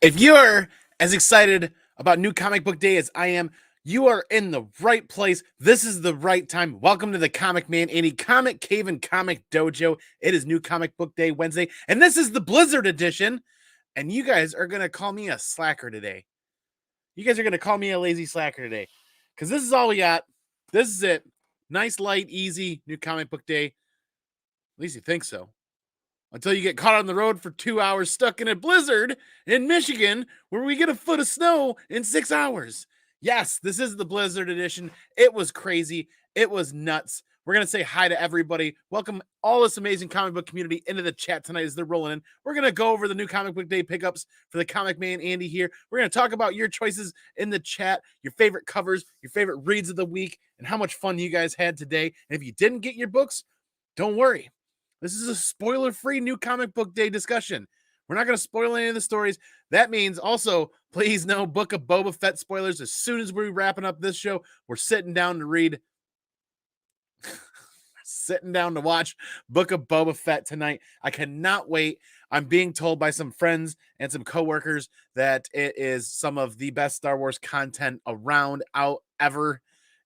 If you're as excited about New Comic Book Day as I am, you are in the right place. This is the right time. Welcome to the ComicManAndy Comic Cave and Comic Dojo. It is New Comic Book Day Wednesday, and this is the Blizzard edition. And you guys are going to call me a slacker today. You guys are going to call me a lazy slacker today because this is all we got. This is it. Nice, light, easy New Comic Book Day. At least you think so. Until you get caught on the road for 2 hours stuck in a blizzard in Michigan where we get a foot of snow in 6 hours. Yes, this is the Blizzard edition. It was crazy. It was nuts. We're going to say hi to everybody. Welcome all this amazing comic book community into the chat tonight as they're rolling in. We're going to go over the New Comic Book Day pickups for the ComicManAndy here. We're going to talk about your choices in the chat, your favorite covers, your favorite reads of the week, and how much fun you guys had today. And if you didn't get your books, don't worry. This is a spoiler-free New Comic Book Day discussion. We're not going to spoil any of the stories. That means also, please no Book of Boba Fett spoilers. As soon as we're wrapping up this show, we're sitting down to read, sitting down to watch Book of Boba Fett tonight. I cannot wait. I'm being told by some friends and some coworkers that it is some of the best Star Wars content around out ever.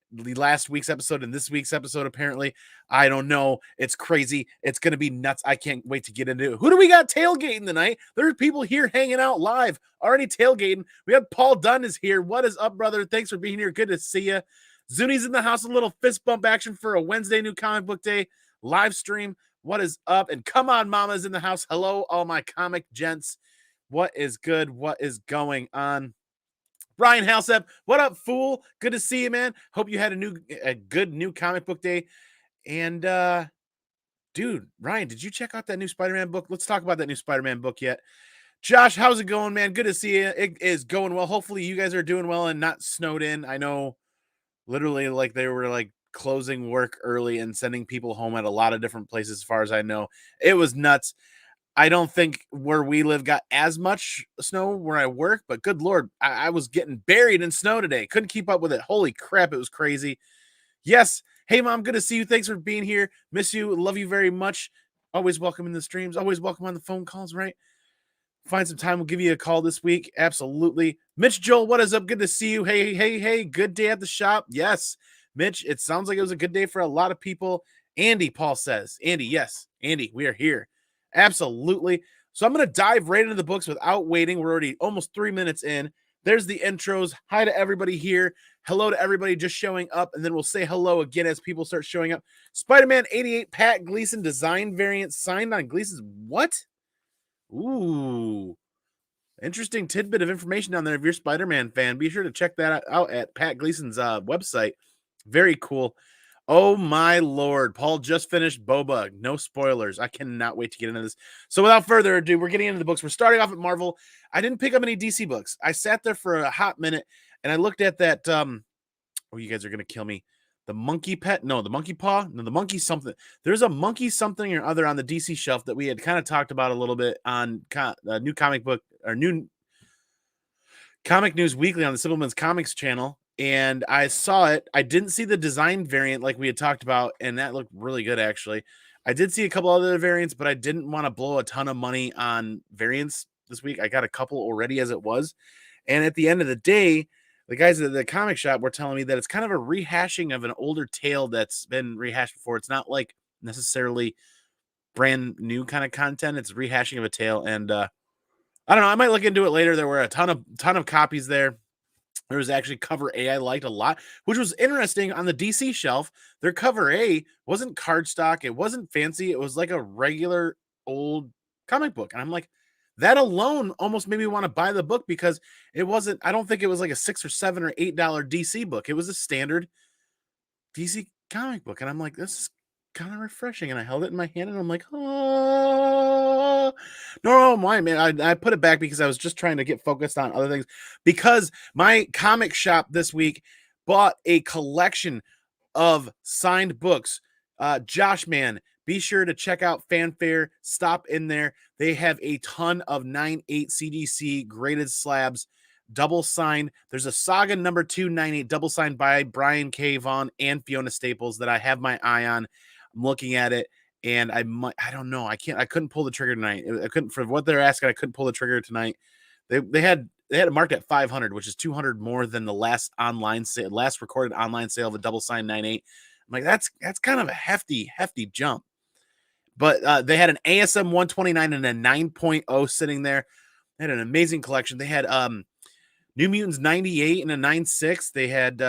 The last week's episode and this week's episode, apparently. I don't know. It's crazy. It's going to be nuts. I can't wait to get into it. Who do we got tailgating tonight? There's people here hanging out live, already tailgating. We got Paul Dunn is here. What is up, brother? Thanks for being here. Good to see you. Zuni's in the house. A little fist bump action for a Wednesday New Comic Book Day live stream. What is up? And come on, Mama's in the house. Hello, all my comic gents. What is good? What is going on? Ryan Halsep, what up, fool? Good to see you, man. Hope you had a good New Comic Book Day. And dude, Ryan, did you check out that new Spider-Man book? Let's talk about that new Spider-Man book yet. Josh, how's it going, man? Good to see you. It is going well. Hopefully you guys are doing well and not snowed in. I know literally like they were like closing work early and sending people home at a lot of different places as far as I know. It was nuts. I don't think where we live got as much snow where I work, but good Lord, I was getting buried in snow today. Couldn't keep up with it. Holy crap, it was crazy. Yes. Hey, Mom, good to see you. Thanks for being here. Miss you. Love you very much. Always welcome in the streams. Always welcome on the phone calls, right? Find some time. We'll give you a call this week. Absolutely. Mitch Joel, what is up? Good to see you. Hey. Good day at the shop. Yes. Mitch, it sounds like it was a good day for a lot of people. Andy, Paul says. Andy, yes. Andy, we are here. Absolutely. So I'm going to dive right into the books without waiting. We're already almost 3 minutes in. There's the intros. Hi to everybody here. Hello to everybody just showing up. And then we'll say hello again as people start showing up. Spider-Man 88 Pat Gleason design variant signed on Gleason's what? Ooh. Interesting tidbit of information down there. If you're a Spider-Man fan, be sure to check that out at Pat Gleason's website. Very cool. Oh my Lord. Paul just finished Boba. No spoilers. I cannot wait to get into this. So without further ado, we're getting into the books. We're starting off at Marvel. I didn't pick up any DC books. I sat there for a hot minute and I looked at that. Oh, you guys are going to kill me. The monkey pet? No, the monkey paw? No, the monkey something. There's a monkey something or other on the DC shelf that we had kind of talked about a little bit on New Comic Book or New Comic News Weekly on the Simpleman's Comics channel. And I saw it. I didn't see the design variant like we had talked about, and that looked really good, actually. I did see a couple other variants, but I didn't want to blow a ton of money on variants this week. I got a couple already as it was. And at the end of the day, the guys at the comic shop were telling me that it's kind of a rehashing of an older tale that's been rehashed before. It's not like necessarily brand new kind of content. It's rehashing of a tale. And I don't know. I might look into it later. There were a ton of copies there. There was actually cover A I liked a lot, which was interesting on the DC shelf. Their cover A wasn't cardstock. It wasn't fancy. It was like a regular old comic book. And I'm like, that alone almost made me want to buy the book because it wasn't, I don't think it was like a $6 or $7 or $8 DC book. It was a standard DC comic book. And I'm like, this is kind of refreshing. And I held it in my hand and I'm like, oh, no, my man. I put it back because I was just trying to get focused on other things because my comic shop this week bought a collection of signed books. Josh, man, be sure to check out Fanfare. Stop in there. They have a ton of 9/8 CGC graded slabs, double signed. There's a Saga number 298 double signed by Brian K. Vaughan and Fiona Staples that I have my eye on. I'm looking at it and I don't know. I couldn't pull the trigger tonight. I couldn't, for what they're asking, I couldn't pull the trigger tonight. They had it marked at 500, which is 200 more than the last recorded online sale of a double signed 9.8. I'm like, that's kind of a hefty jump. But they had an ASM 129 and a 9.0 sitting there. They had an amazing collection. They had New Mutants 98 and a 9.6. They had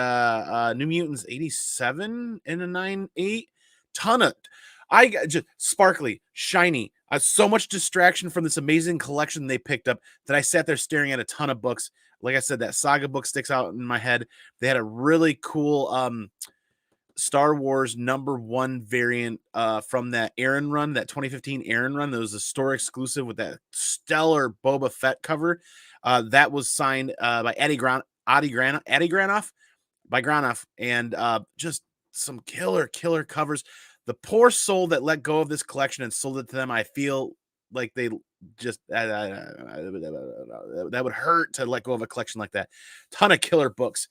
New Mutants 87 and a 9.8. Ton of I just sparkly, shiny. So much distraction from this amazing collection they picked up that I sat there staring at a ton of books. Like I said, that Saga book sticks out in my head. They had a really cool Star Wars #1 variant from that Aaron run, that 2015 Aaron run. That was a store exclusive with that stellar Boba Fett cover. That was signed by Eddie Granoff, and just some killer covers. The poor soul that let go of this collection and sold it to them, I feel like they just that would hurt to let go of a collection like that. Ton of killer books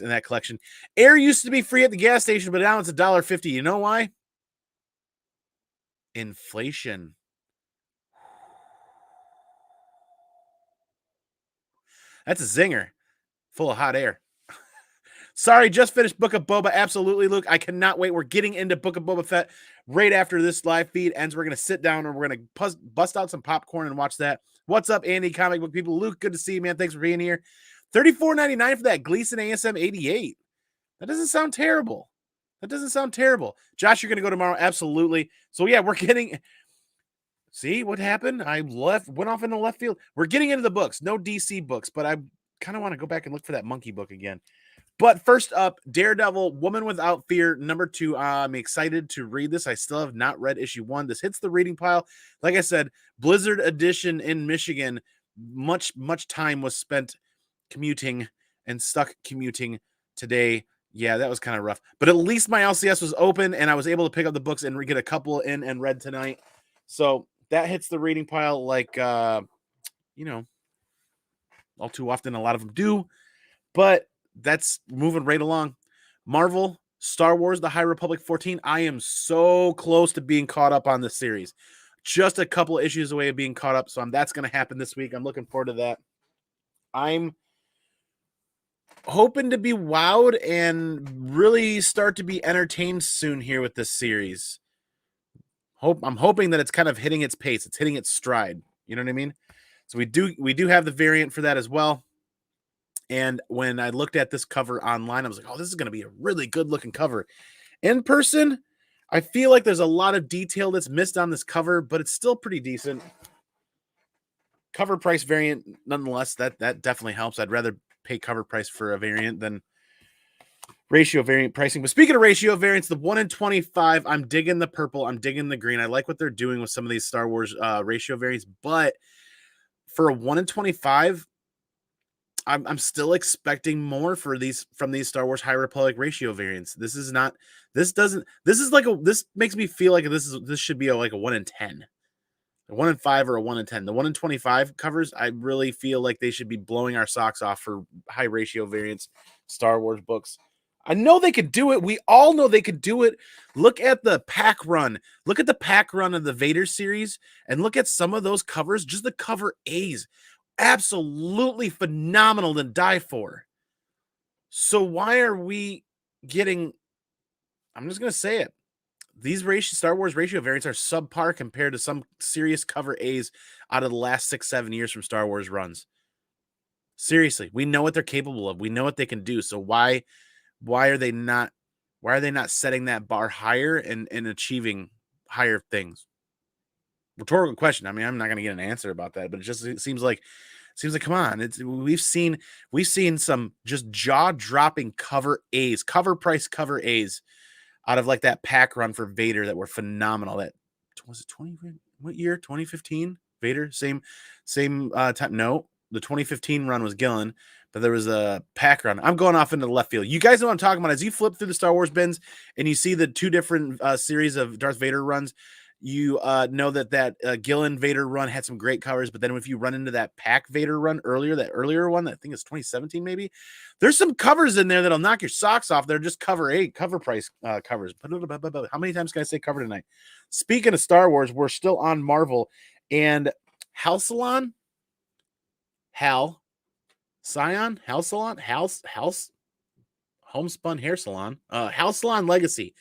in that collection. Air used to be free at the gas station, but now it's $1.50. You know why? Inflation. That's a zinger full of hot air. Sorry, just finished Book of Boba. Absolutely, Luke. I cannot wait. We're getting into Book of Boba Fett right after this live feed ends. We're going to sit down and we're going to bust out some popcorn and watch that. What's up, Andy, comic book people? Luke, good to see you, man. Thanks for being here. $34.99 for that Gleason ASM 88. That doesn't sound terrible. Josh, you're going to go tomorrow? Absolutely. So, yeah, we're getting... See what happened? I went off into left field. We're getting into the books. No DC books, but I kind of want to go back and look for that monkey book again. But first up, Daredevil, Woman Without Fear, #2. I'm excited to read this. I still have not read issue 1. This hits the reading pile. Like I said, Blizzard edition in Michigan. Much time was spent commuting and stuck commuting today. Yeah, that was kind of rough. But at least my LCS was open, and I was able to pick up the books and get a couple in and read tonight. So that hits the reading pile like, all too often a lot of them do. But that's moving right along. Marvel, Star Wars, The High Republic 14. I am so close to being caught up on this series. Just a couple of issues away of being caught up. So that's going to happen this week. I'm looking forward to that. I'm hoping to be wowed and really start to be entertained soon here with this series. I'm hoping that it's kind of hitting its pace. It's hitting its stride. You know what I mean? So we do have the variant for that as well. And when I looked at this cover online, I was like, oh, this is going to be a really good looking cover. In person, I feel like there's a lot of detail that's missed on this cover, but it's still pretty decent. Cover price variant, nonetheless, that definitely helps. I'd rather pay cover price for a variant than ratio variant pricing. But speaking of ratio variants, the 1 in 25, I'm digging the purple. I'm digging the green. I like what they're doing with some of these Star Wars ratio variants, but for a 1 in 25, I'm still expecting more from these Star Wars High Republic ratio variants. This makes me feel like this should be like a 1 in 10, a 1 in 5 or a 1 in 10. The 1 in 25 covers, I really feel like they should be blowing our socks off for high ratio variants Star Wars books. I know they could do it. We all know they could do it. Look at the pack run. Look at the pack run of the Vader series and look at some of those covers, just the cover A's. Absolutely phenomenal to die for. So why are we getting, I'm just going to say it, these Star Wars ratio variants are subpar compared to some serious cover A's out of the last 6-7 years from Star Wars runs. Seriously, we know what they're capable of. We know what they can do. So why are they not setting that bar higher and achieving higher things? Rhetorical question. I mean, I'm not going to get an answer about that, but it seems like come on. We've seen some just jaw-dropping cover price cover A's out of like that pack run for Vader that were phenomenal. That was it 20 what year? 2015 Vader, same time. No, the 2015 run was Gillen, but there was a pack run. I'm going off into the left field. You guys know what I'm talking about. As you flip through the Star Wars bins and you see the two different series of Darth Vader runs, you know that Gillen Vader run had some great covers, but then if you run into that pack Vader run that earlier one, I think it's 2017 maybe, there's some covers in there that'll knock your socks off. They're just cover price covers. How many times can I say cover tonight? Speaking of Star Wars, we're still on Marvel and Halcyon. Hal Scion, Hal Salon, Hal's Homespun Hair Salon, Hal Salon Legacy.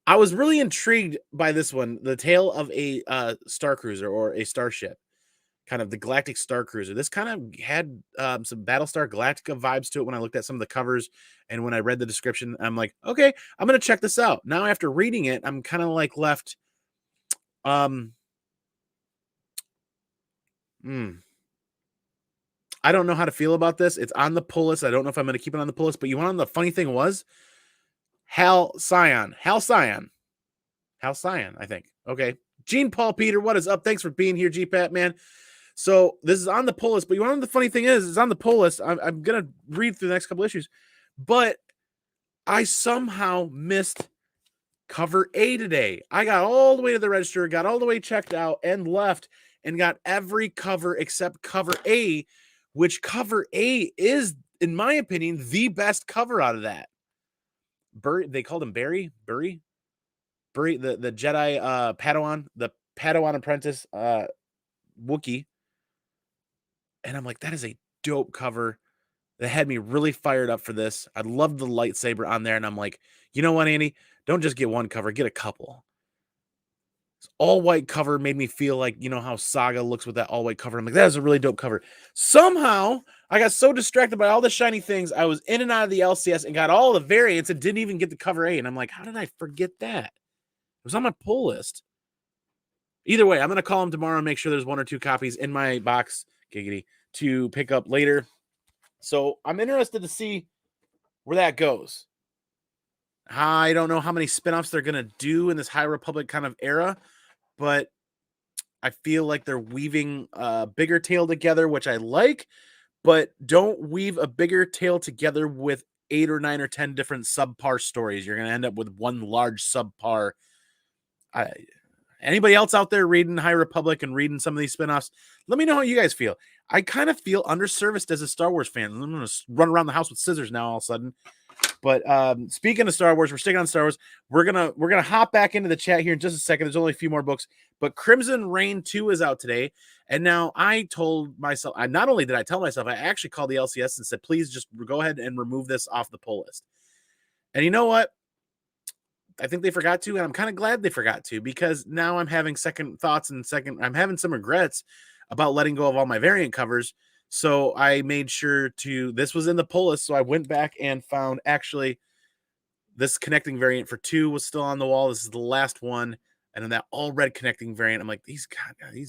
I was really intrigued by this one, the tale of a star cruiser or a starship, kind of the Galactic Star Cruiser. This kind of had some Battlestar Galactica vibes to it when I looked at some of the covers and when I read the description. I'm like, okay, I'm gonna check this out. Now after reading it, I'm kind of like left. I don't know how to feel about this. It's on the pull list. I don't know if I'm going to keep it on the pull list, but you want to know the funny thing was Hal Scion, I think. Okay. Gene Paul Peter, what is up? Thanks for being here, GPAT, man. So this is on the pull list, but you want to know the funny thing is, it's on the pull list. I'm going to read through the next couple issues, but I somehow missed cover A today. I got all the way to the register, got all the way checked out and left and got every cover except cover A, which cover A is, in my opinion, the best cover out of that. They called him Barry, the Jedi Padawan, the Padawan apprentice Wookiee. And I'm like, that is a dope cover. That had me really fired up for this. I love the lightsaber on there. And I'm like, you know what, Andy? Don't just get one cover, get a couple. All white cover made me feel like, you know, how Saga looks with that all white cover. I'm like, that is a really dope cover. Somehow I got so distracted by all the shiny things. I was in and out of the LCS and got all the variants and didn't even get the cover A. And I'm like, how did I forget that? It was on my pull list. Either way, I'm going to call him tomorrow and make sure there's 1 or 2 copies in my box, giggity, to pick up later. So I'm interested to see where that goes. I don't know how many spinoffs they're going to do in this High Republic kind of era, but I feel like they're weaving a bigger tale together, which I like, but don't weave a bigger tale together with 8 or 9 or 10 different subpar stories. You're going to end up with one large subpar. Anybody else out there reading High Republic and reading some of these spinoffs? Let me know how you guys feel. I kind of feel underserviced as a Star Wars fan. I'm going to run around the house with scissors now all of a sudden. But speaking of Star Wars, we're sticking on Star Wars. We're gonna hop back into the chat here in just a second. There's only a few more books, but Crimson Reign 2 is out today. And now I told myself, not only did I tell myself, I actually called the LCS and said, please just go ahead and remove this off the pull list. And you know what? I think they forgot to, and I'm kind of glad they forgot to, because now I'm having second thoughts and I'm having some regrets about letting go of all my variant covers. So I made sure this was in the pull list. So I went back and found actually this connecting variant for 2 was still on the wall. This is the last one. And then that all red connecting variant. I'm like, these are going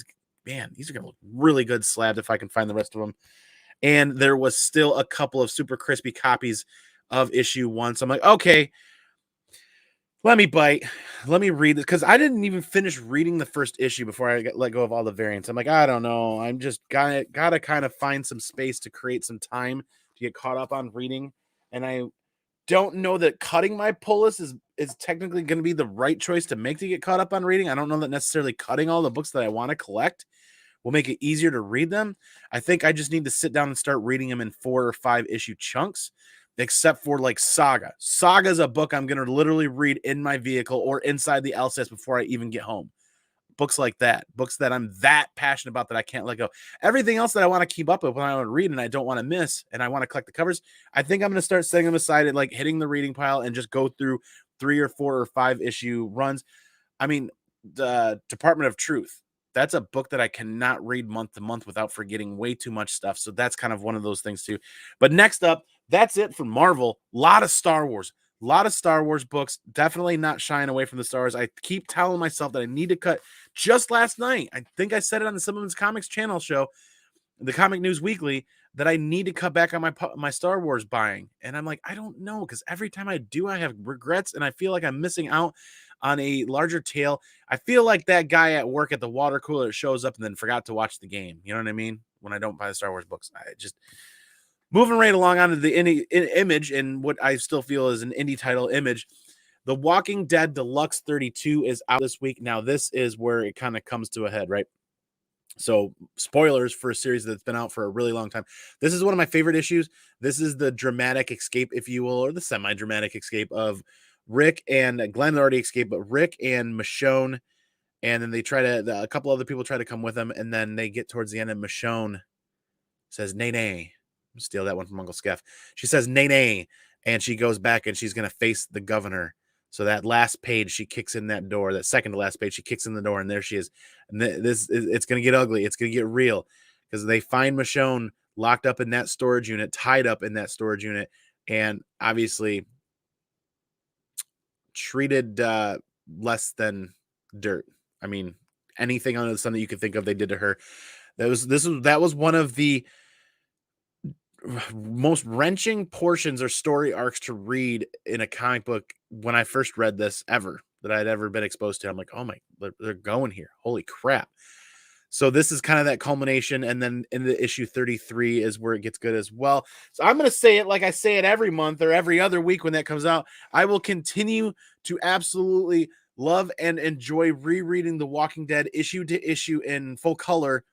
to look really good slabbed if I can find the rest of them. And there was still a couple of super crispy copies of issue 1. So I'm like, okay, let me bite. Let me read this, because I didn't even finish reading the first issue before I let go of all the variants. I'm like, I don't know. I'm just gotta kind of find some space to create some time to get caught up on reading. And I don't know that cutting my pull list is technically going to be the right choice to make to get caught up on reading. I don't know that necessarily cutting all the books that I want to collect will make it easier to read them. I think I just need to sit down and start reading them in 4 or 5 issue chunks. Except for like Saga. Saga is a book I'm going to literally read in my vehicle or inside the LCS before I even get home. Books like that. Books that I'm that passionate about that I can't let go. Everything else that I want to keep up with when I want to read and I don't want to miss and I want to collect the covers, I think I'm going to start setting them aside and like hitting the reading pile and just go through 3 or 4 or 5 issue runs. I mean, the Department of Truth. That's a book that I cannot read month to month without forgetting way too much stuff. So that's kind of one of those things too. But next up, that's it for Marvel. A lot of Star Wars books. Definitely not shying away from the Star Wars. I keep telling myself that I need to cut. Just last night, I think I said it on the Someone's Comics channel show, the Comic News Weekly, that I need to cut back on my Star Wars buying. And I'm like, I don't know, because every time I do, I have regrets and I feel like I'm missing out on a larger tale. I feel like that guy at work at the water cooler shows up and then forgot to watch the game. You know what I mean? When I don't buy the Star Wars books, I just moving right along onto the Image, and what I still feel is an indie title, Image. The Walking Dead Deluxe 32 is out this week. Now, this is where it kind of comes to a head, right? So, spoilers for a series that's been out for a really long time. This is one of my favorite issues. This is the dramatic escape, if you will, or the semi-dramatic escape of Rick and Glenn already escaped, but Rick and Michonne, and then they a couple other people try to come with them, and then they get towards the end, and Michonne says, nay, nay. Steal that one from Uncle Skeff. She says, nay, nay. And she goes back and she's going to face the governor. So that last page, she kicks in that door. That second to last page, she kicks in the door, and there she is. And it's going to get ugly. It's going to get real because they find Michonne locked up in that storage unit, tied up in that storage unit, and obviously treated less than dirt. I mean, anything under the sun that you could think of, they did to her. That was one of the most wrenching portions or story arcs to read in a comic book when I first read this ever that I'd ever been exposed to. I'm like, oh my, they're going here. Holy crap. So this is kind of that culmination. And then in the issue 33 is where it gets good as well. So I'm going to say it like I say it every month or every other week when that comes out. I will continue to absolutely love and enjoy rereading The Walking Dead issue to issue in full color,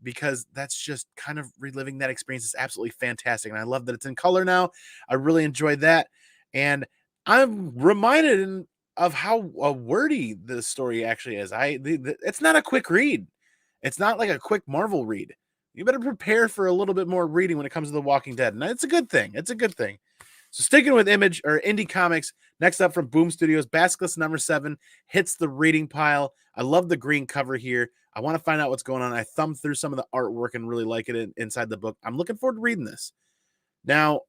because that's just kind of reliving that experience is absolutely fantastic. And I love that it's in color now. I really enjoyed that. And I'm reminded of how wordy the story actually is. It's not a quick read. It's not like a quick Marvel read. You better prepare for a little bit more reading when it comes to The Walking Dead. And it's a good thing. It's a good thing. So sticking with Image or Indie Comics, next up from Boom Studios, Basilisk #7 hits the reading pile. I love the green cover here. I want to find out what's going on. I thumbed through some of the artwork and really like it inside the book. I'm looking forward to reading this. Now,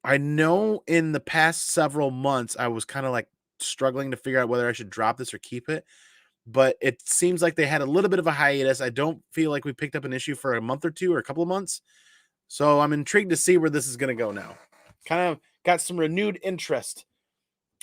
I know in the past several months, I was kind of like struggling to figure out whether I should drop this or keep it, but it seems like they had a little bit of a hiatus. I don't feel like we picked up an issue for a month or two or a couple of months. So I'm intrigued to see where this is going to go now. Kind of got some renewed interest.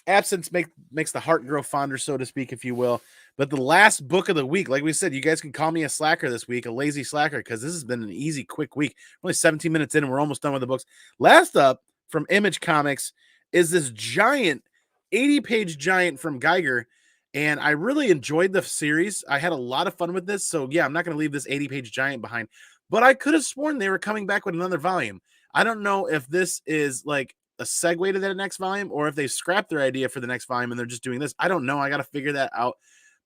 Absence makes the heart grow fonder, so to speak, if you will. But the last book of the week, like we said, you guys can call me a slacker this week, a lazy slacker, because this has been an easy, quick week. We're only 17 minutes in, and we're almost done with the books. Last up from Image Comics is this giant, 80-page giant from Geiger, and I really enjoyed the series. I had a lot of fun with this, so yeah, I'm not going to leave this 80-page giant behind. But I could have sworn they were coming back with another volume. I don't know if this is like a segue to that next volume or if they scrapped their idea for the next volume and they're just doing this. I don't know. I got to figure that out.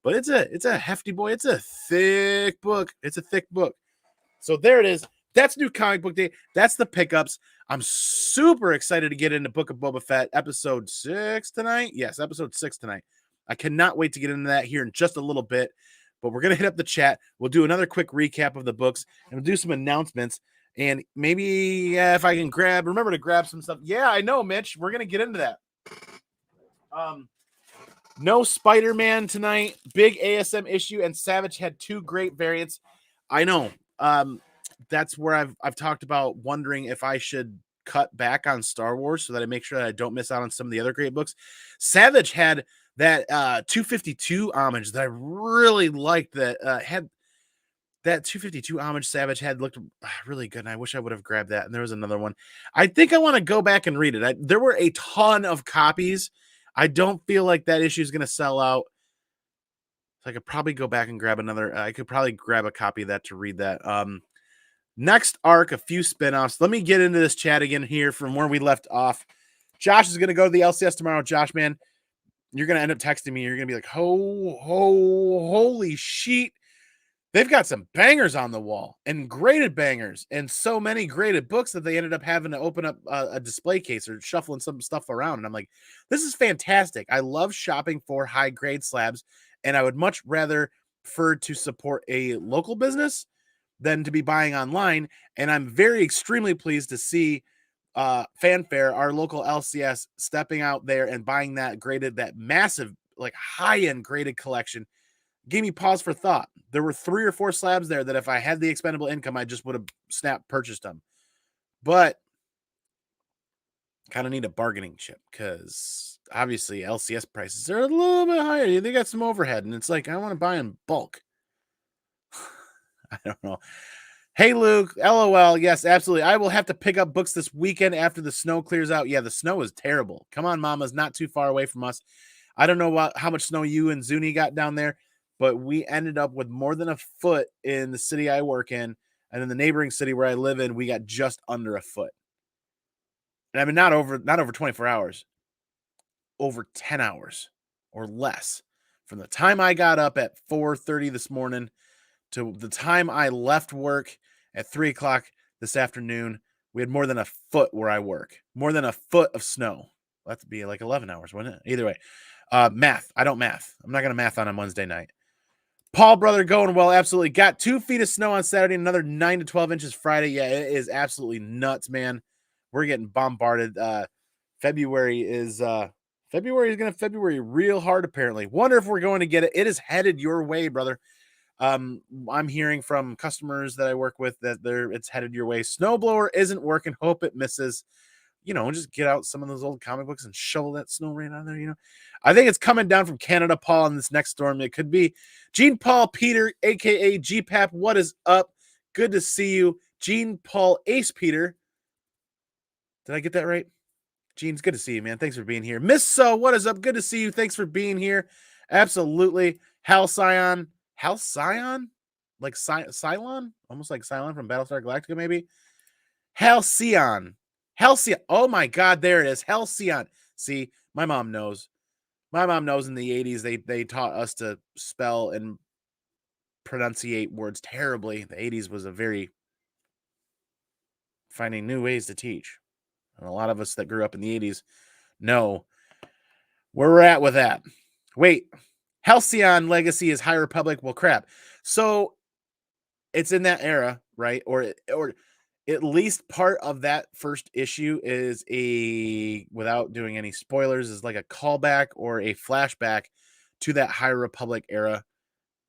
But it's a hefty boy. It's a thick book. It's a thick book. So there it is. That's New Comic Book Day. That's the pickups. I'm super excited to get into Book of Boba Fett episode 6 tonight. Yes, episode 6 tonight. I cannot wait to get into that here in just a little bit. But we're going to hit up the chat. We'll do another quick recap of the books and we'll do some announcements. And maybe if I can remember to grab some stuff. Yeah, I know, Mitch. We're going to get into that. No Spider-Man tonight. Big ASM issue, and Savage had 2 great variants. I know. That's where I've talked about wondering if I should cut back on Star Wars so that I make sure that I don't miss out on some of the other great books. Savage had that 252 homage that I really liked, that had that 252 homage Savage had looked really good, and I wish I would have grabbed that. And there was another one. I think I want to go back and read it. There were a ton of copies. I don't feel like that issue is going to sell out. So I could probably go back and grab another. I could probably grab a copy of that to read that. Next arc, a few spinoffs. Let me get into this chat again here from where we left off. Josh is going to go to the LCS tomorrow. Josh, man, you're going to end up texting me. You're going to be like, holy shit. They've got some bangers on the wall and graded bangers and so many graded books that they ended up having to open up a display case or shuffling some stuff around. And I'm like, this is fantastic. I love shopping for high grade slabs, and I would much rather prefer to support a local business than to be buying online. And I'm extremely pleased to see Fanfare, our local LCS, stepping out there and buying that massive, like high-end graded collection. Gave me pause for thought. There were 3 or 4 slabs there that if I had the expendable income, I just would have purchased them. But kind of need a bargaining chip because obviously LCS prices are a little bit higher. They got some overhead, and it's like I want to buy in bulk. I don't know. Hey, Luke, LOL. Yes, absolutely. I will have to pick up books this weekend after the snow clears out. Yeah, the snow is terrible. Come on, Mama's not too far away from us. I don't know how much snow you and Zuni got down there, but we ended up with more than a foot in the city I work in, and in the neighboring city where I live in, we got just under a foot. And I mean, not over 24 hours, over 10 hours or less. From the time I got up at 4:30 this morning to the time I left work at 3 o'clock this afternoon, we had more than a foot where I work. More than a foot of snow. That'd be like 11 hours, wouldn't it? Either way. Math. I don't math. I'm not going to math on Wednesday night. Paul, brother, going well. Absolutely. Got 2 feet of snow on Saturday, another 9 to 12 inches Friday. Yeah, it is absolutely nuts, man. We're getting bombarded. February is going to February real hard, apparently. Wonder if we're going to get it. It is headed your way, brother. I'm hearing from customers that I work with that it's headed your way. Snowblower isn't working. Hope it misses. Just get out some of those old comic books and shovel that snow right on there. I think it's coming down from Canada, Paul, in this next storm. It could be Gene Paul Peter, aka GPAP. What is up? Good to see you, Gene Paul Ace Peter. Did I get that right? Gene's good to see you, man. Thanks for being here. Miss So, what is up? Good to see you. Thanks for being here. Absolutely. Halcyon? Like Cylon? Almost like Cylon from Battlestar Galactica, maybe? Halcyon. Oh my God, there it is. Halcyon. See, my mom knows. My mom knows in the 80s they taught us to spell and pronunciate words terribly. The 80s was a very finding new ways to teach. And a lot of us that grew up in the 80s know where we're at with that. Wait, Halcyon Legacy is High Republic. Well, crap. So it's in that era, right? Or at least part of that first issue is without doing any spoilers, is like a callback or a flashback to that High Republic era,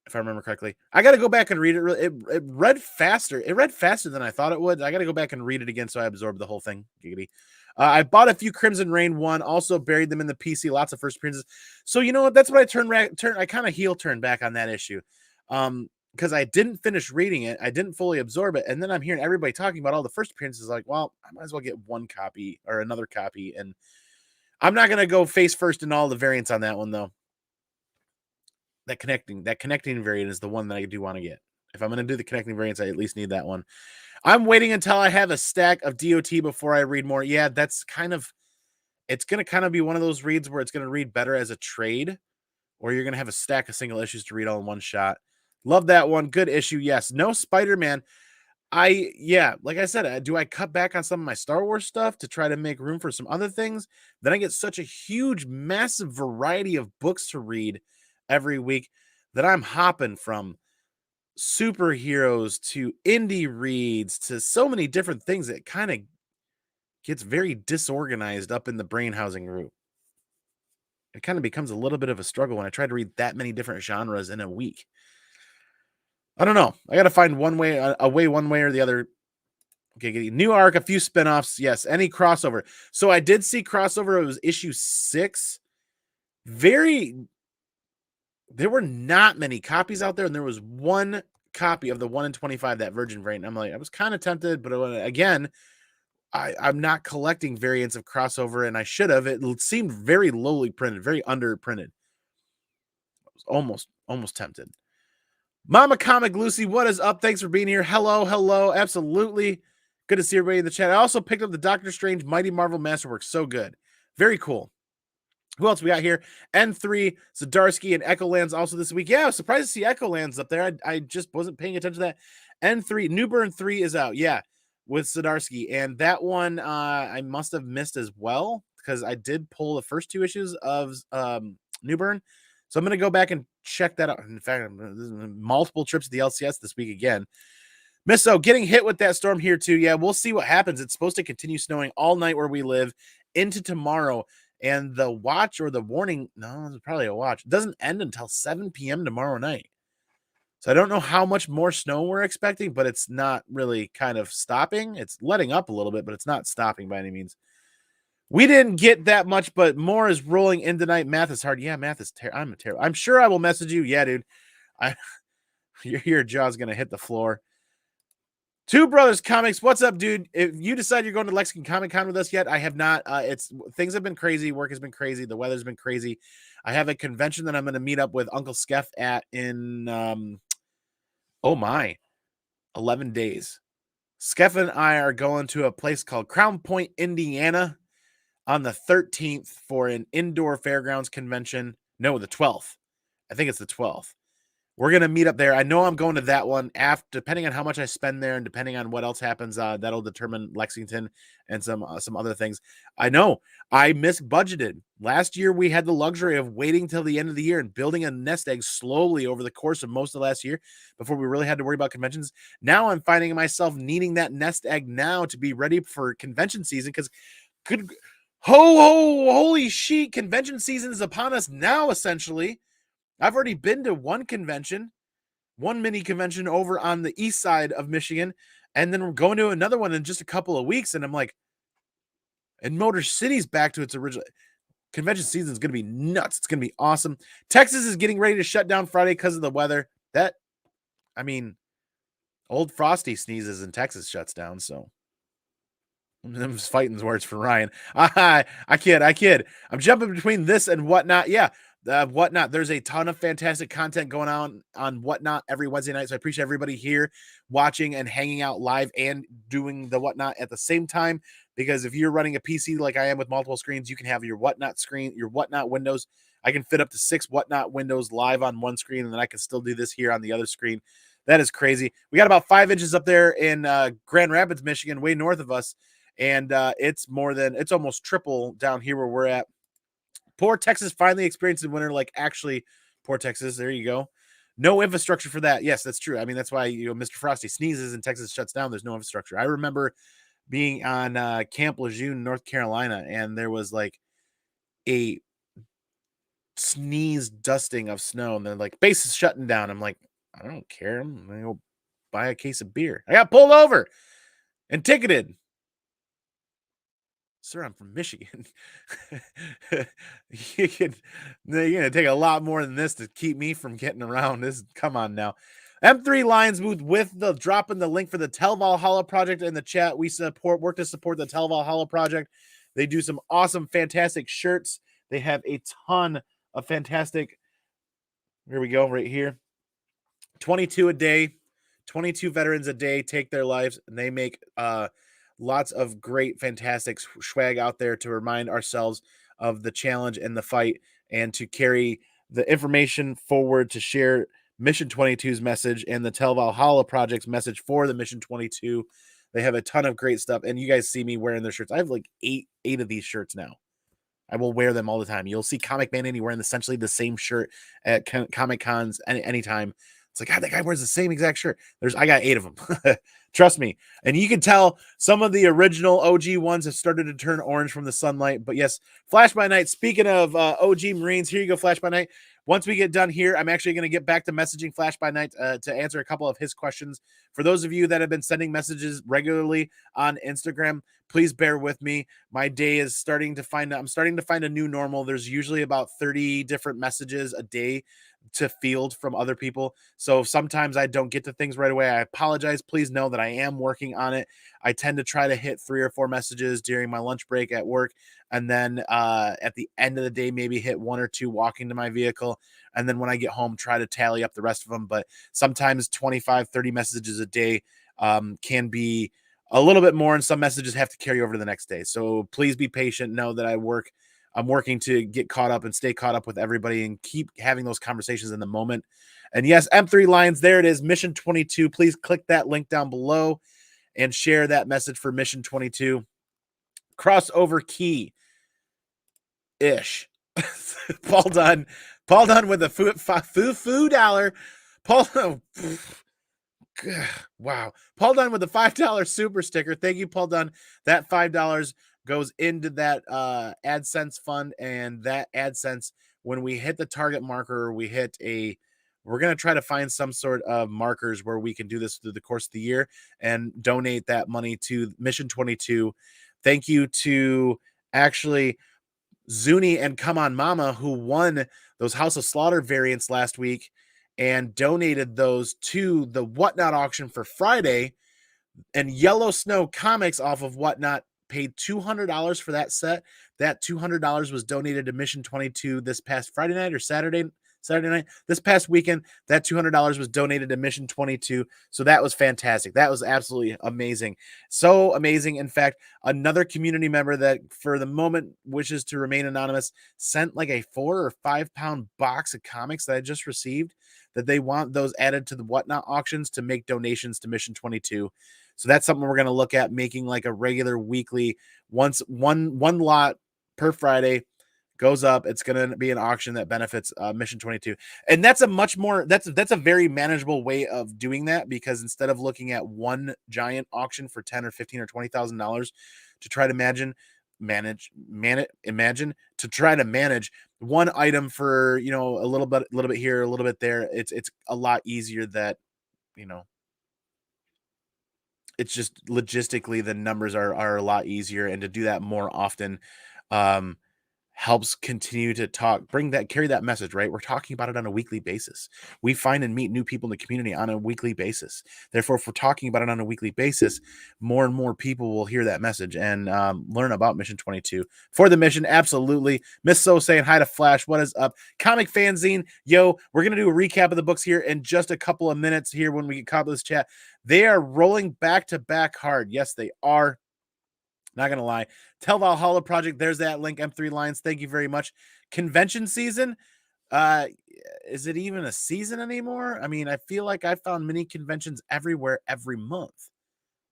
if I remember correctly. I got to go back and read it. It read faster. It read faster than I thought it would. I got to go back and read it again so I absorb the whole thing. Giggity. I bought a few Crimson Reign 1, also buried them in the PC. Lots of first appearances. So you know what? That's what I kind of heel turn back on that issue. Because I didn't finish reading it. I didn't fully absorb it. And then I'm hearing everybody talking about all the first appearances. Like, well, I might as well get one copy or another copy. And I'm not going to go face first in all the variants on that one, though. That connecting variant is the one that I do want to get. If I'm going to do the connecting variants, I at least need that one. I'm waiting until I have a stack of DOT before I read more. Yeah, it's going to kind of be one of those reads where it's going to read better as a trade, or you're going to have a stack of single issues to read all in one shot. Love that one. Good issue. Yes. No Spider-Man. Like I said, do I cut back on some of my Star Wars stuff to try to make room for some other things? Then I get such a huge, massive variety of books to read every week that I'm hopping from superheroes to indie reads to so many different things that kind of gets very disorganized up in the brain housing group. It kind of becomes a little bit of a struggle when I try to read that many different genres in a week. I don't know. I got to find one way or the other. Okay, new arc, a few spinoffs. Yes, any crossover. So I did see crossover. It was issue 6. There were not many copies out there, and there was one copy of the 1 in 25, that Virgin variant. I'm like, I was kind of tempted, but again, I'm not collecting variants of crossover, and I should have. It seemed very lowly printed, very underprinted. I was almost tempted. Mama Comic Lucy, what is up? Thanks for being here. Hello. Absolutely. Good to see everybody in the chat. I also picked up the Doctor Strange Mighty Marvel Masterworks. So good. Very cool. Who else we got here? N3, Zdarsky, and Echolands also this week. Yeah, I was surprised to see Echolands up there. I just wasn't paying attention to that. N3, Newburn 3 is out. Yeah, with Zdarsky. And that one I must have missed as well, because I did pull the first 2 issues of Newburn. So I'm going to go back and check that out. In fact, multiple trips to the LCS this week again. Misso, getting hit with that storm here too. Yeah, we'll see what happens. It's supposed to continue snowing all night where we live into tomorrow. And the watch or the warning, no, it's probably a watch, it doesn't end until 7 p.m. tomorrow night. So I don't know how much more snow we're expecting, but it's not really kind of stopping. It's letting up a little bit, but it's not stopping by any means. We didn't get that much, but more is rolling in tonight. Math is hard. Yeah, math is terrible. I'm sure I will message you. Yeah, dude. Your jaw's going to hit the floor. Two Brothers Comics. What's up, dude? If you decide you're going to Lexington Comic Con with us yet, I have not. Things have been crazy. Work has been crazy. The weather's been crazy. I have a convention that I'm going to meet up with Uncle Skeff at in, 11 days. Skeff and I are going to a place called Crown Point, Indiana on the 13th for an indoor fairgrounds convention. No, the 12th. I think it's the 12th. we're going to meet up there. I know I'm going to that one after, depending on how much I spend there and depending on what else happens, that'll determine Lexington and some other things. I know I misbudgeted. Last year, we had the luxury of waiting till the end of the year and building a nest egg slowly over the course of most of last year before we really had to worry about conventions. Now I'm finding myself needing that nest egg now to be ready for convention season because holy shit, convention season is upon us now, essentially. I've already been to one mini convention over on the east side of Michigan, and then we're going to another one in just a couple of weeks. And I'm like, and Motor City's back to its original. Convention season is going to be nuts. It's going to be awesome. Texas is getting ready to shut down Friday because of the weather. Old Frosty sneezes and Texas shuts down. So I'm just fighting words for Ryan. I kid. I'm jumping between this and Whatnot. Yeah. Whatnot. There's a ton of fantastic content going on Whatnot every Wednesday night. So I appreciate everybody here watching and hanging out live and doing the Whatnot at the same time. Because if you're running a PC like I am with multiple screens, you can have your Whatnot screen, your Whatnot windows. I can fit up to 6 Whatnot windows live on one screen, and then I can still do this here on the other screen. That is crazy. We got about 5 inches up there in Grand Rapids, Michigan, way north of us. And it's almost triple down here where we're at. Poor Texas finally experienced the winter, like actually, poor Texas. There you go. No infrastructure for that. Yes, that's true. I mean, that's why Mr. Frosty sneezes and Texas shuts down. There's no infrastructure. I remember being on Camp Lejeune, North Carolina, and there was like a sneeze dusting of snow, and they're like, base is shutting down. I'm like, I don't care. I'm gonna go buy a case of beer. I got pulled over and ticketed. Sir, I'm from Michigan. You're gonna take a lot more than this to keep me from getting around. Come on now. M3 Lions booth with the dropping the link for the Till Valhalla Project in the chat. We work to support the Till Valhalla Project. They do some awesome, fantastic shirts. They have a ton of fantastic. Here we go, right here. 22 a day, 22 veterans a day take their lives, and they make lots of great, fantastic swag out there to remind ourselves of the challenge and the fight and to carry the information forward to share Mission 22's message and the Till Valhalla Project's message for the Mission 22. They have a ton of great stuff, and you guys see me wearing their shirts. I have like eight of these shirts now. I will wear them all the time. You'll see ComicManAndy wearing essentially the same shirt at Comic Cons anytime. It's like, God, that guy wears the same exact shirt. I got 8 of them. Trust me. And you can tell some of the original OG ones have started to turn orange from the sunlight. But yes, Flash by Night. Speaking of OG Marines, here you go, Flash by Night. Once we get done here, I'm actually going to get back to messaging Flash by Night to answer a couple of his questions. For those of you that have been sending messages regularly on Instagram, please bear with me. My day is I'm starting to find a new normal. There's usually about 30 different messages a day to field from other people. So sometimes I don't get to things right away. I apologize. Please know that I am working on it. I tend to try to hit 3 or 4 messages during my lunch break at work. And then at the end of the day, maybe hit 1 or 2 walking to my vehicle. And then when I get home, try to tally up the rest of them. But sometimes 25, 30 messages a day can be a little bit more. And some messages have to carry over to the next day. So please be patient. Know that I'm working to get caught up and stay caught up with everybody and keep having those conversations in the moment. And yes, M3 Lions, there it is, Mission 22. Please click that link down below and share that message for Mission 22. Crossover key ish. Paul Dunn with a foo dollar. Wow. Paul Dunn with the $5 super sticker. Thank you, Paul Dunn. That $5 goes into that AdSense fund, and that AdSense, when we hit the target marker, we're going to try to find some sort of markers where we can do this through the course of the year and donate that money to Mission 22. Thank you to actually Zuni and Come On Mama, who won those House of Slaughter variants last week and donated those to the Whatnot auction for Friday. And Yellow Snow Comics off of Whatnot paid $200 for that set. That $200 was donated to Mission 22 this past Friday night or Saturday Saturday night. This past weekend, that $200 was donated to Mission 22. So that was fantastic. That was absolutely amazing. So amazing. In fact, another community member that for the moment wishes to remain anonymous sent like a 4 or 5 pound box of comics that I just received that they want those added to the Whatnot auctions to make donations to Mission 22. So that's something we're going to look at, making like a regular weekly one lot per Friday goes up. It's going to be an auction that benefits Mission 22. And that's a much more, that's a very manageable way of doing that, because instead of looking at one giant auction for 10 or 15 or $20,000 to try to manage to try to manage one item for, you know, a little bit here, a little bit there. It's a lot easier that, you know, it's just logistically the numbers are a lot easier, and to do that more often helps continue to carry that message, right? We're talking about it on a weekly basis. We find and meet new people in the community on a weekly basis. Therefore, if we're talking about it on a weekly basis, more and more people will hear that message and learn about Mission 22. For the mission, absolutely. Miss So saying hi to Flash. What is up? Comic Fanzine. Yo, we're going to do a recap of the books here in just a couple of minutes here when we get caught up with this chat. They are rolling back to back hard. Yes, they are. Not going to lie. Till Valhalla Project. There's that link. M3 Lines. Thank you very much. Convention season. Is it even a season anymore? I mean, I feel like I found mini conventions everywhere every month.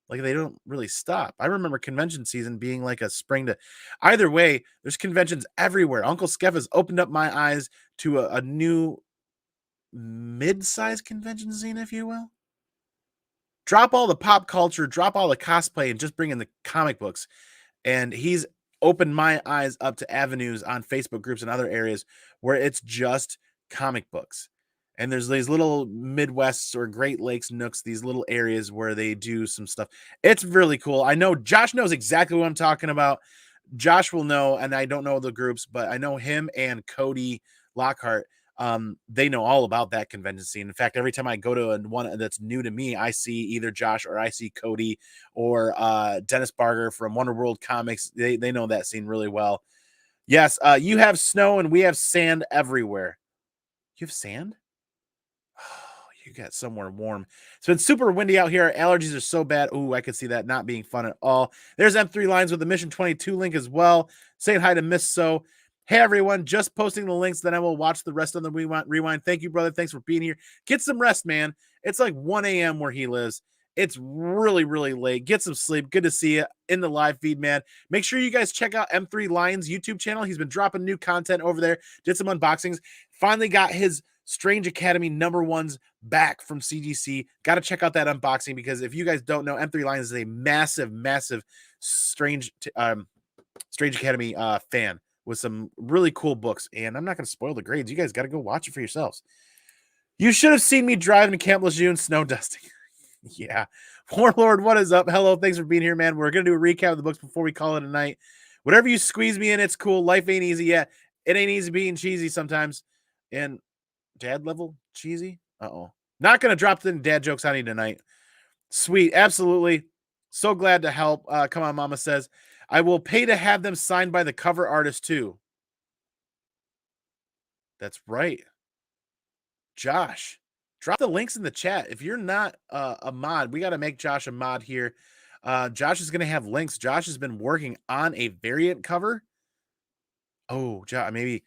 Like they don't really stop. I remember convention season being like a spring to either way. There's conventions everywhere. Uncle Skeff has opened up my eyes to a new mid-sized convention scene, if you will. Drop all the pop culture, drop all the cosplay, and just bring in the comic books. And he's opened my eyes up to avenues on Facebook groups and other areas where it's just comic books. And there's these little Midwests or Great Lakes nooks, these little areas where they do some stuff. It's really cool. I know Josh knows exactly what I'm talking about. Josh will know, and I don't know the groups, but I know him and Cody Lockhart. They know all about that convention scene. In fact, every time I go to one that's new to me, I see either Josh or I see Cody or Dennis Barger from Wonder World Comics. They know that scene really well. Yes, you have snow and we have sand everywhere. You have sand? Oh, you got somewhere warm. It's been super windy out here. Our allergies are so bad. Oh, I could see that not being fun at all. There's M3 Lines with the Mission 22 link as well. Saying hi to Miss So. Hey, everyone, just posting the links, then I will watch the rest of the rewind. Thank you, brother. Thanks for being here. Get some rest, man. It's like 1 a.m. where he lives. It's really, really late. Get some sleep. Good to see you in the live feed, man. Make sure you guys check out M3 Lions YouTube channel. He's been dropping new content over there. Did some unboxings. Finally got his Strange Academy #1s back from CGC. Got to check out that unboxing, because if you guys don't know, M3 Lions is a massive, massive Strange Academy fan, with some really cool books. And I'm not going to spoil the grades. You guys got to go watch it for yourselves. You should have seen me driving to Camp Lejeune snow dusting. Yeah. Warlord, what is up? Hello. Thanks for being here, man. We're going to do a recap of the books before we call it a night. Whatever you squeeze me in, it's cool. Life ain't easy yet. It ain't easy being cheesy sometimes. And dad level cheesy? Uh-oh. Not going to drop the dad jokes on you tonight. Sweet. Absolutely. So glad to help. Come on, Mama says. I will pay to have them signed by the cover artist too. That's right. Josh, drop the links in the chat. If you're not a mod, we got to make Josh a mod here. Josh is going to have links. Josh has been working on a variant cover. Oh, Josh, maybe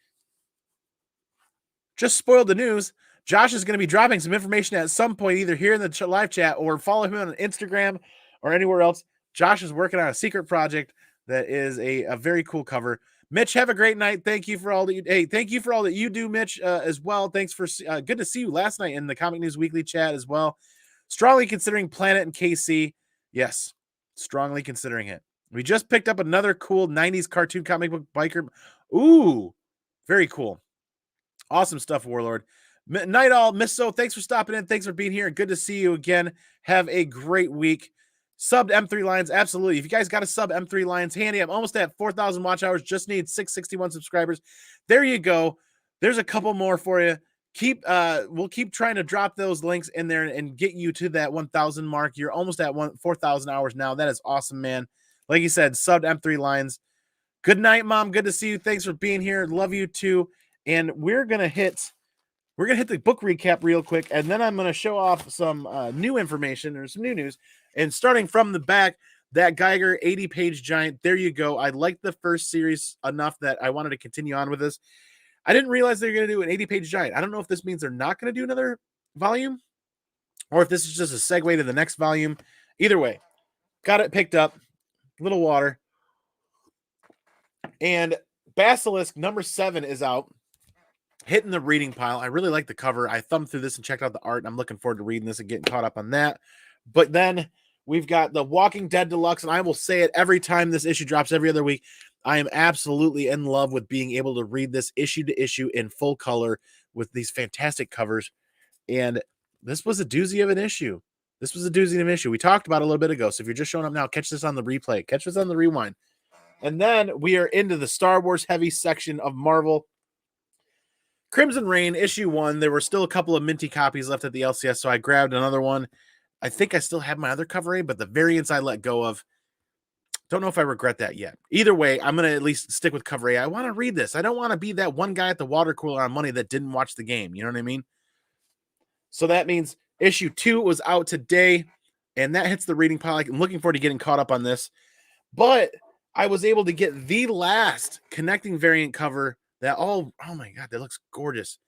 just spoiled the news. Josh is going to be dropping some information at some point, either here in the live chat or follow him on Instagram or anywhere else. Josh is working on a secret project that is a very cool cover. Mitch, have a great night. Thank you for all that thank you for all that you do, Mitch, as well. Thanks for good to see you last night in the Comic News Weekly chat as well. Strongly considering Planet and KC. Yes, strongly considering it. We just picked up another cool 90s cartoon comic book biker. Ooh, very cool. Awesome stuff, Warlord. Night all, Miss So, thanks for stopping in. Thanks for being here. Good to see you again. Have a great week. Subbed M3 Lions, absolutely. If you guys got a sub M3 Lions handy, I'm almost at 4,000 watch hours. Just need 661 subscribers. There you go. There's a couple more for you. We'll keep trying to drop those links in there and get you to that 1,000 mark. You're almost at 4,000 hours now. That is awesome, man. Like you said, subbed M3 Lions. Good night, Mom. Good to see you. Thanks for being here. Love you too. And we're gonna hit we're going to hit the book recap real quick, and then I'm going to show off some new information or some new news. And starting from the back, that Geiger 80-page giant, there you go. I liked the first series enough that I wanted to continue on with this. I didn't realize they were going to do an 80-page giant. I don't know if this means they're not going to do another volume or if this is just a segue to the next volume. Either way, got it picked up. Little water. And Basilisk number 7 is out. Hitting the reading pile. I really like the cover. I thumbed through this and checked out the art, and I'm looking forward to reading this and getting caught up on that. But then we've got the Walking Dead Deluxe, and I will say it every time this issue drops every other week. I am absolutely in love with being able to read this issue to issue in full color with these fantastic covers. And this was a doozy of an issue. This was a doozy of an issue. We talked about it a little bit ago. So if you're just showing up now, catch this on the replay. Catch this on the rewind. And then we are into the Star Wars heavy section of Marvel. Crimson Reign, issue 1. There were still a couple of minty copies left at the LCS, so I grabbed another one. I think I still have my other cover A, but the variants I let go of, don't know if I regret that yet. Either way, I'm going to at least stick with cover A. I want to read this. I don't want to be that one guy at the water cooler on money that didn't watch the game. You know what I mean? So that means issue 2 was out today, and that hits the reading pile. I'm looking forward to getting caught up on this. But I was able to get the last connecting variant cover that oh my God, that looks gorgeous.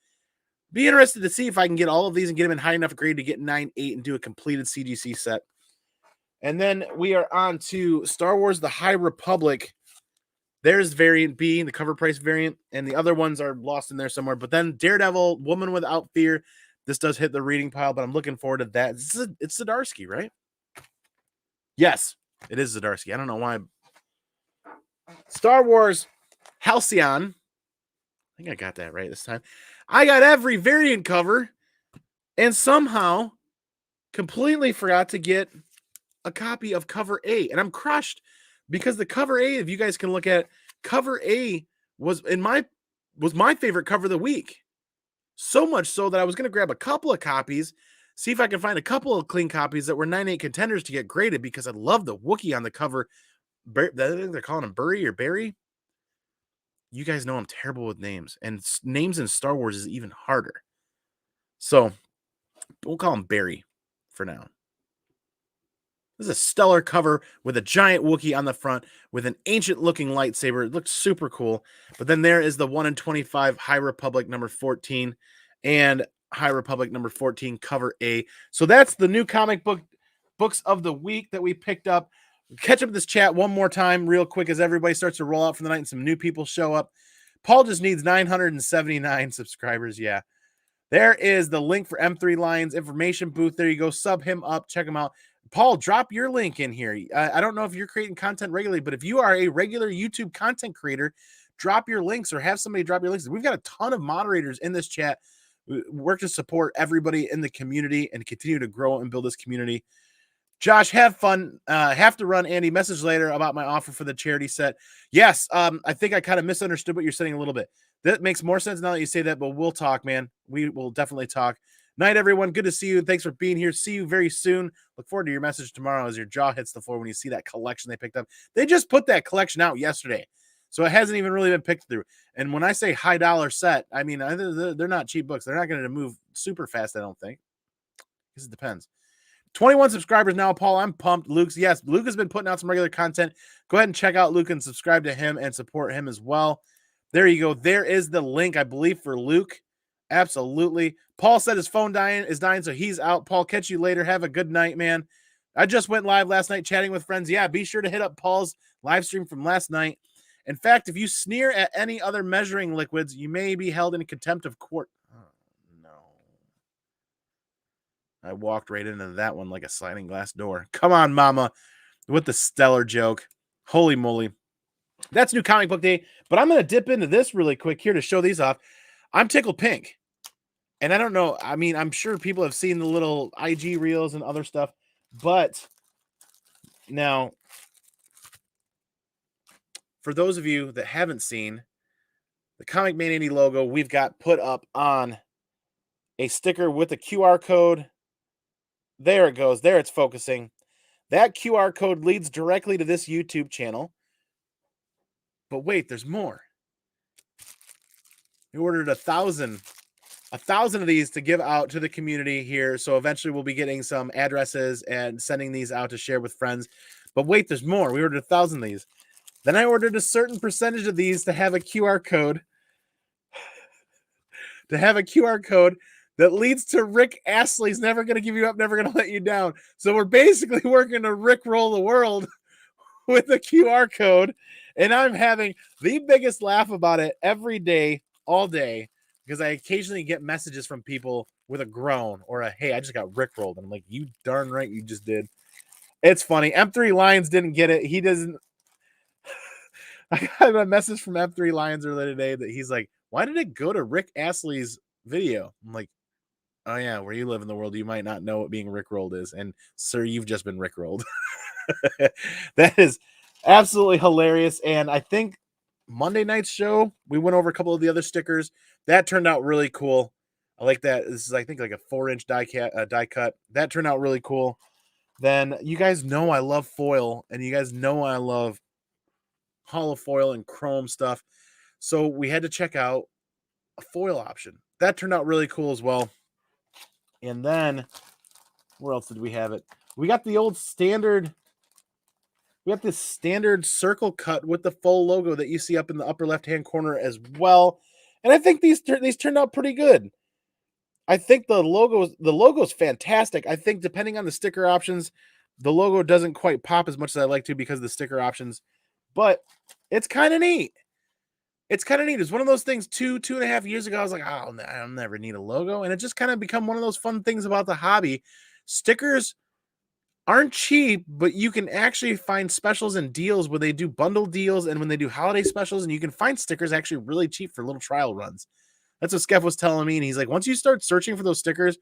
Be interested to see if I can get all of these and get them in high enough grade to get 9/8 and do a completed CGC set. And then we are on to Star Wars The High Republic. There's variant B, the cover price variant, and the other ones are lost in there somewhere. But then Daredevil, Woman Without Fear. This does hit the reading pile, but I'm looking forward to that. It's Zdarsky, right? Yes, it is Zdarsky. I don't know why. Star Wars Halcyon. I think I got that right this time. I got every variant cover and somehow completely forgot to get a copy of cover A. And I'm crushed because the cover A, if you guys can look at, cover A was my favorite cover of the week. So much so that I was going to grab a couple of copies, see if I can find a couple of clean copies that were 9/8 contenders to get graded because I love the Wookiee on the cover. I think they're calling him Burry or Barry. You guys know I'm terrible with names, and names in Star Wars is even harder. So we'll call him Barry for now. This is a stellar cover with a giant Wookiee on the front with an ancient-looking lightsaber. It looks super cool. But then there is the 1 in 25 High Republic number 14 and High Republic number 14 cover A. So that's the new comic books of the week that we picked up. Catch up with this chat one more time real quick as everybody starts to roll out for the night and some new people show up. Paul just needs 979 subscribers. Yeah. There is the link for M3 Lions information booth. There you go. Sub him up. Check him out. Paul, drop your link in here. I don't know if you're creating content regularly, but if you are a regular YouTube content creator, drop your links or have somebody drop your links. We've got a ton of moderators in this chat. We work to support everybody in the community and continue to grow and build this community. Josh, have fun. Have to run, Andy. Message later about my offer for the charity set. Yes, I think I kind of misunderstood what you're saying a little bit. That makes more sense now that you say that, but we'll talk, man. We will definitely talk. Night, everyone. Good to see you. Thanks for being here. See you very soon. Look forward to your message tomorrow as your jaw hits the floor when you see that collection they picked up. They just put that collection out yesterday, so it hasn't even really been picked through. And when I say high dollar set, I mean, they're not cheap books. They're not going to move super fast, I don't think. Because it depends. 21 subscribers now, Paul. I'm pumped. Luke's, yes, Luke has been putting out some regular content. Go ahead and check out Luke and subscribe to him and support him as well. There you go. There is the link, I believe, for Luke. Absolutely. Paul said his phone is dying, so he's out. Paul, catch you later. Have a good night, man. I just went live last night chatting with friends. Yeah, be sure to hit up Paul's live stream from last night. In fact, if you sneer at any other measuring liquids, you may be held in contempt of court. I walked right into that one like a sliding glass door. Come on, mama, with the stellar joke. Holy moly. That's new comic book day, but I'm going to dip into this really quick here to show these off. I'm tickled pink. And I don't know. I mean, I'm sure people have seen the little IG reels and other stuff, but now, for those of you that haven't seen, the ComicManAndy logo we've got put up on a sticker with a QR code. There it goes. There it's focusing. That QR code leads directly to this YouTube channel. But wait, there's more. We ordered 1,000 1,000 of these to give out to the community here. So eventually we'll be getting some addresses and sending these out to share with friends. But wait, there's more. We ordered 1,000 of these. Then I ordered a certain percentage of these to have a QR code. To have a QR code that leads to Rick Astley's Never Gonna Give You Up, Never Gonna Let You Down. So we're basically working to Rickroll the world with a QR code. And I'm having the biggest laugh about it every day, all day, because I occasionally get messages from people with a groan or a, hey, I just got Rickrolled. And I'm like, you darn right you just did. It's funny. M3 Lions didn't get it. He doesn't. I got a message from M3 Lions earlier today that he's like, why did it go to Rick Astley's video? I'm like, oh yeah, where you live in the world, you might not know what being Rickrolled is. And sir, you've just been Rickrolled. That is absolutely hilarious. And I think Monday night's show, we went over a couple of the other stickers. That turned out really cool. I like that. This is, I think, like a 4-inch die cut. That turned out really cool. Then you guys know I love foil, and you guys know I love hollow foil and chrome stuff. So we had to check out a foil option. That turned out really cool as well. And then where else did we have it? We got the old standard. We got this standard circle cut with the full logo that you see up in the upper left-hand corner as well. And I think these turned out pretty good. I think the logo's fantastic. I think depending on the sticker options, the logo doesn't quite pop as much as I like to because of the sticker options, but it's kind of neat. It's kind of neat. It's one of those things 2.5 years ago. I was like, oh, I'll never need a logo. And it just kind of become one of those fun things about the hobby. Stickers aren't cheap, but you can actually find specials and deals where they do bundle deals and when they do holiday specials, and you can find stickers actually really cheap for little trial runs. That's what Skeff was telling me. And he's like, once you start searching for those stickers,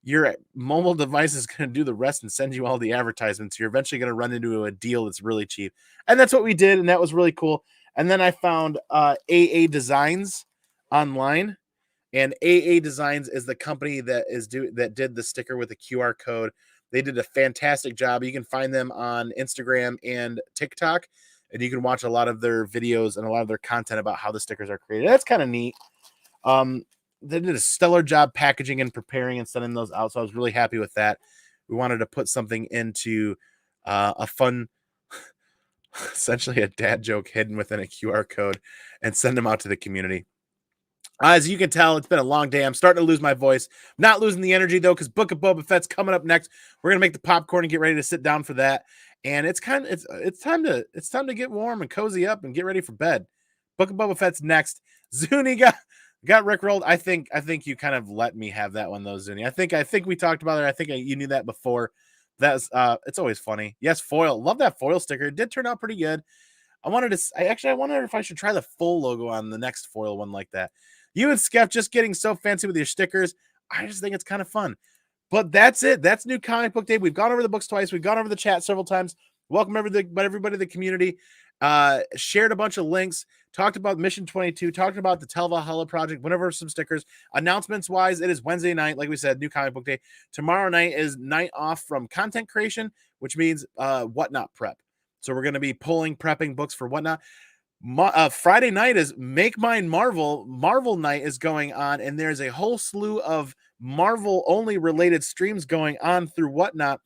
your mobile device is going to do the rest and send you all the advertisements. You're eventually going to run into a deal that's really cheap. And that's what we did. And that was really cool. And then I found AA Designs online, and AA Designs is the company that did the sticker with the QR code. They did a fantastic job. You can find them on Instagram and TikTok, and you can watch a lot of their videos and a lot of their content about how the stickers are created. That's kind of neat. They did a stellar job packaging and preparing and sending those out, so I was really happy with that. We wanted to put something into a fun, essentially a dad joke hidden within a QR code, and send them out to the community. As you can tell, it's been a long day. I'm starting to lose my voice. Not losing the energy though, because Book of Boba Fett's coming up next. We're gonna make the popcorn and get ready to sit down for that. And it's time to get warm and cozy up and get ready for bed. Book of Boba Fett's next. Zuni got rickrolled. I think you kind of let me have that one though, Zuni. I think we talked about it. I think you knew that before. That's it's always funny. Yes, foil. Love that foil sticker. It did turn out pretty good. I wonder if I should try the full logo on the next foil one like that. You and Skeff just getting so fancy with your stickers. I just think it's kind of fun. But that's it. That's New Comic Book Day. We've gone over the books twice. We've gone over the chat several times. Welcome everybody to the community. Shared a bunch of links. Talked about Mission 22. Talked about the Till Valhalla Project. Went over some stickers. Announcements wise, it is Wednesday night. Like we said, New Comic Book Day. Tomorrow night is night off from content creation, which means Whatnot prep. So we're going to be prepping books for Whatnot. Friday night is Make Mine Marvel night is going on, and there's a whole slew of Marvel only related streams going on through Whatnot,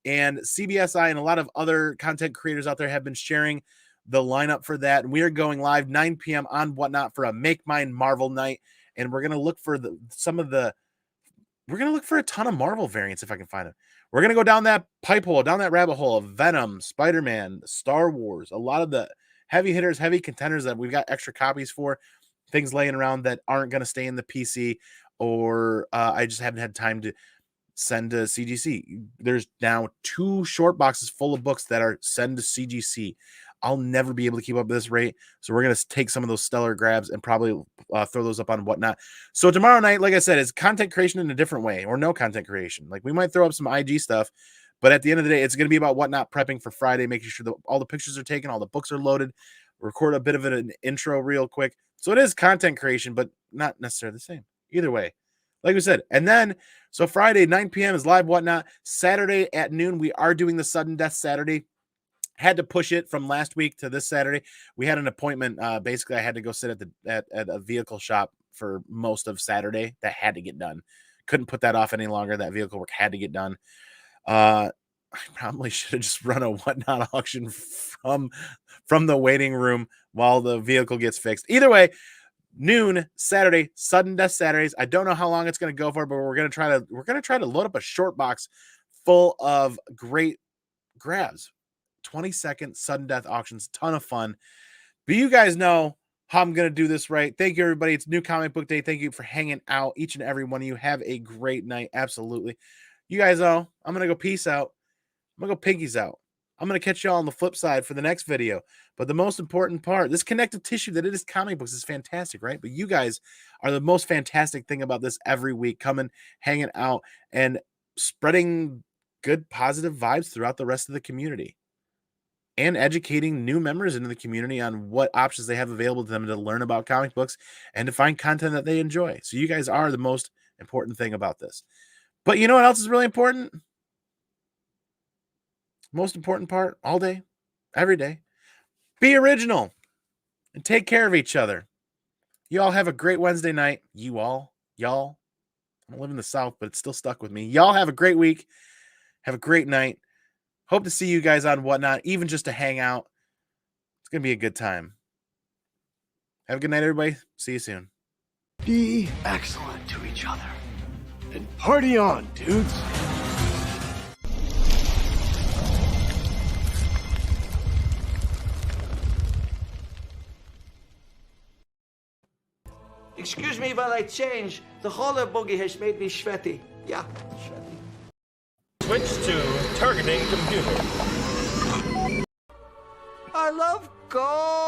and CBSI and a lot of other content creators out there have been sharing the lineup for that, and we are going live 9 p.m. on Whatnot for a Make Mine Marvel night, and we're going to look for a ton of Marvel variants if I can find it. We're going to go down that down that rabbit hole of Venom, Spider-Man, Star Wars, a lot of the heavy hitters, heavy contenders that we've got extra copies for, things laying around that aren't going to stay in the PC, or I just haven't had time to send to CGC. There's now 2 short boxes full of books that are send to CGC. I'll never be able to keep up this rate, so we're going to take some of those stellar grabs and probably throw those up on Whatnot. So tomorrow night, like I said, is content creation in a different way, or no content creation. Like we might throw up some IG stuff, but at the end of the day, it's going to be about Whatnot prepping for Friday, making sure that all the pictures are taken, all the books are loaded, record a bit of an intro real quick. So it is content creation, but not necessarily the same. Either way, like we said. And then, so Friday, 9 p.m. is live Whatnot. Saturday at noon, we are doing the Sudden Death Saturday. had to push it from last week to this Saturday. We had an appointment. Basically, I had to go sit at a vehicle shop for most of Saturday. That had to get done. Couldn't put that off any longer. That vehicle work had to get done. I probably should have just run a whatnot auction from the waiting room while the vehicle gets fixed. Either way, noon Saturday, sudden death Saturdays. I don't know how long it's going to go for, but we're going to try to load up a short box full of great grabs. 20-second sudden death auctions, ton of fun. But you guys know how I'm going to do this right. Thank you, everybody. It's New Comic Book Day. Thank you for hanging out, each and every one of you. Have a great night. Absolutely. You guys know I'm going to go peace out. I'm going to go pinkies out. I'm going to catch y'all on the flip side for the next video. But the most important part, this connective tissue that it is comic books is fantastic, right? But you guys are the most fantastic thing about this every week. Coming, hanging out, and spreading good, positive vibes throughout the rest of the community. And educating new members into the community on what options they have available to them to learn about comic books and to find content that they enjoy. So you guys are the most important thing about this. But you know what else is really important? Most important part all day, every day. Be original and take care of each other. You all have a great Wednesday night. Y'all. I don't live in the South, but it's still stuck with me. Y'all have a great week. Have a great night. Hope to see you guys on Whatnot, even just to hang out. It's going to be a good time. Have a good night, everybody. See you soon. Be excellent to each other. And party on, dudes. Excuse me while I change. The holler boogie has made me sweaty. Yeah, sweaty. Switch to targeting computer. I love gold.